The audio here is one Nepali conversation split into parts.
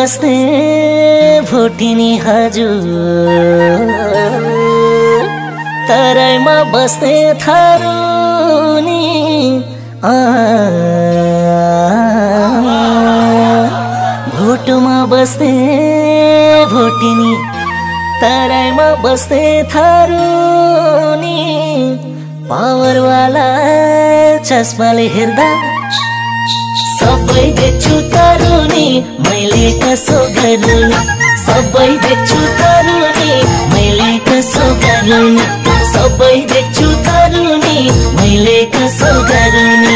बस्ने भोटिनी हजुर तराईमा बस्ने थारुनी भोटोमा बस्ने भोटिनी तराईमा बस्ने थारुनी पावरवाला चस्माले हेर्दा सबै देख्छु तरुनी मैले कसो गरुनी सबै देख्छु तरुनी मैले कसो गरुनी सबै देख्छु तरुनी मैले कसो गरुनी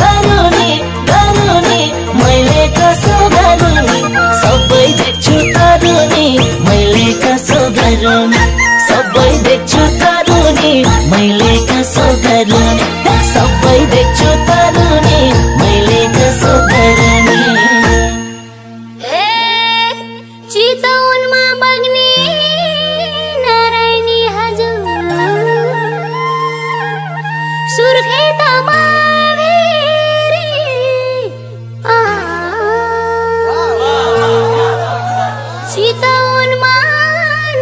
गरुनी गरुनी मैले कसो गरुनी सबै देख्छु तरुनी मैले कसो गरुनी सबै देख्छु तरुनी मैले कसो गरुनी सबै देख्छु तरुनी मैले कसो गरुनी चितवनमा बग्ने नारायणी हजुर सुर्खेतमा भेरी चितवनमा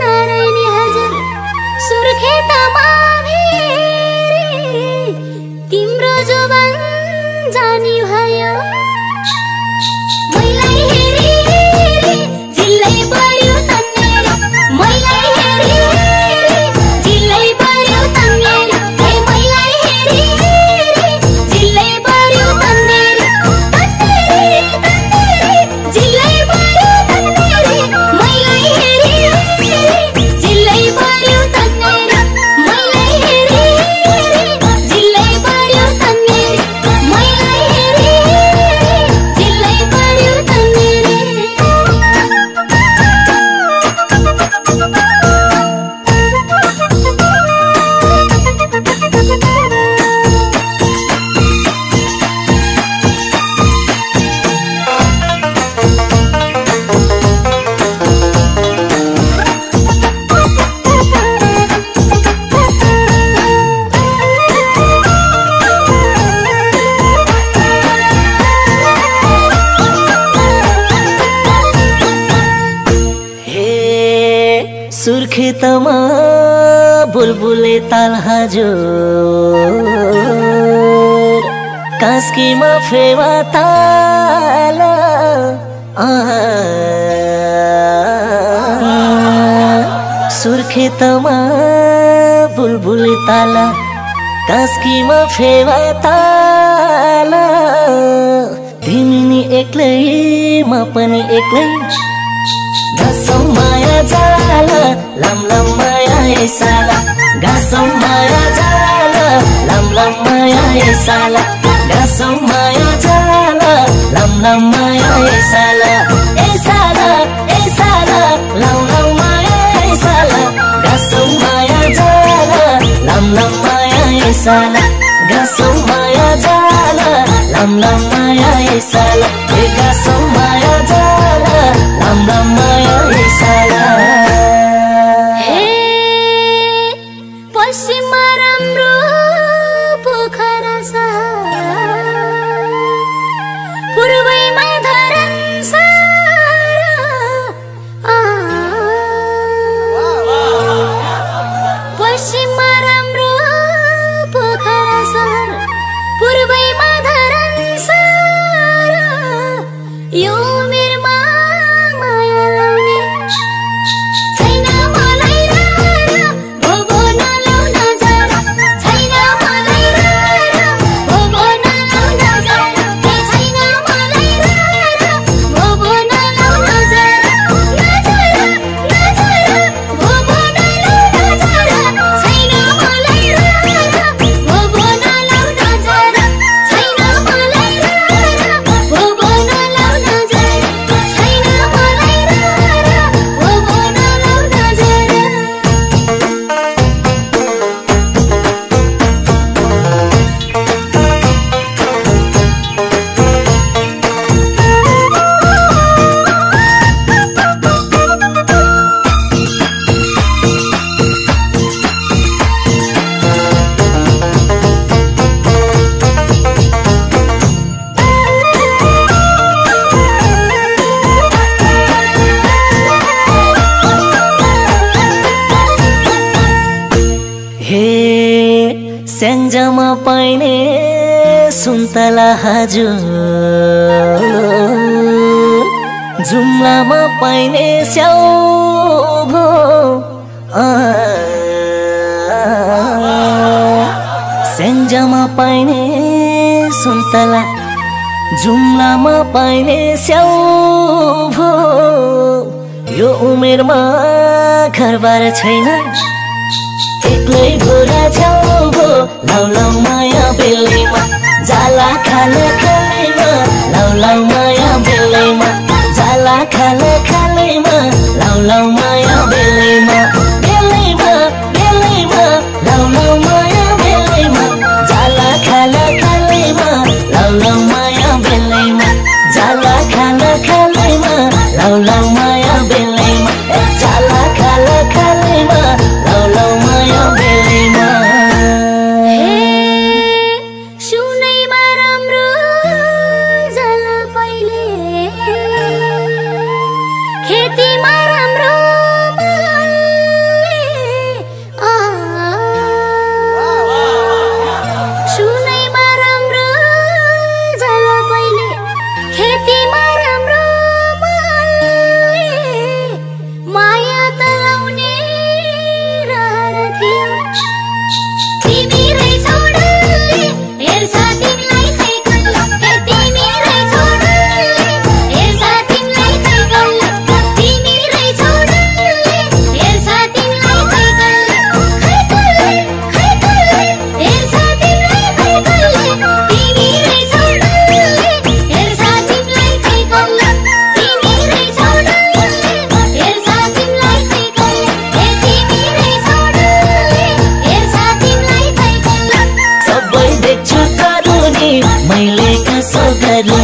नारायणी हजुर सुर्खेतमा भेरी तिम्रो जोबन जानी भयो मैलाई हेरी हेरी जिल्लै पर्यो तन्नेरी मैलाई हेरी हेरी जिल्लै पर्यो तन्नेरी हे मैलाई हेरी हेरी जिल्लै पर्यो तन्नेरी तन्नेरी तन्नेरी जिल्लै पर्यो तन्नेरी मैलाई हेरी हेरी जिल्लै पर्यो तन्नेरी मैलाई हेरी हेरी जिल्लै पर्यो तन्नेरी मैलाई हेरी हेरी जिल्लै पर्यो तन्नेरी सुर्खेतमा बुलबुले ताल हजुर कास्कीमा फेवा ताल सुर्खेतमा बुलबुले ताल कास्कीमा फेवा ताल तिमी नि एक्लै म पनि एक्लै गासौ माया जाला लम लम माया साला गासौ माया जाला लम लम माया साला गासौ माया जाला लम लम माया साला ए साला लम लम माया साला गासौ माया जाला लम लम माया साला गासौ माया जाला लम लम माया साला ए गासौ माया जाला लम लम माया साला पश्चिममा राम्रो पोखरा सहर पूर्वैमा धरन पश्चिममा राम्रो पोखरा सहर पूर्वैमा धरन यो उमेरमा माया लाउने छैन मलाई भोगो नलाउन जरा छैन मलाई भोगो नलाउन जरा छैन मलाई भोगो नलाउन जरा भोगो नलाउन जरा छैन मलाई भोगो नलाउन जरा छैन मलाई भोगो नलाउन जरा सुन्तला हजुर जुम्लामा पाइने स्याउ भो स्याङ्जामा पाइने सुन्तला जुम्लामा पाइने स्याउ भो यो उमेरमा घरबार छैन एक्लै घोरा छाउ भो लौ लौ माया बेलैमा जाला खाले खालैमा लौ लौ माया बेलैमा जाला खाले खालैमा लौ लौ माया बेलैमा बेलैमा बेलैमा लौ लौ माया बेलैमा जाला खाले खालैमा लौ लौ माया बेलैमा जाला खाले खालैमा लौ लौ माया बेलैमा जाला खाले खालैमा लौ लौ माया बेलैमा सुनैमा राम्रो जल पहिले खेतीमा राम्रो मलले सुनैमा राम्रो जल पहिले खेतीमा राम्रो मलले माया त लाउने रहर थियो तिमी रहेछौ डल्ले हेर्छ तिमीलाई खै गल्ला तिमी रहेछौ डल्ले हेर्छ तिमीलाई खै गल्ला तिमी रहेछौ डल्ले हेर्छ तिमीलाई खै गल्ला खै गल्ले खै गल्ले हेर्छ तिमीलाई खै गल्ला तिमी रहेछौ डल्ले हेर्छ तिमीलाई खै गल्ला तिमी रहेछौ डल्ले हेर्छ तिमीलाई खै गल्ला हे तिमी रहेछौ डल्ले हेर्छ तिमीलाई खै गल्ला सबै देख्छु कानुनी मैले कसो गरौँ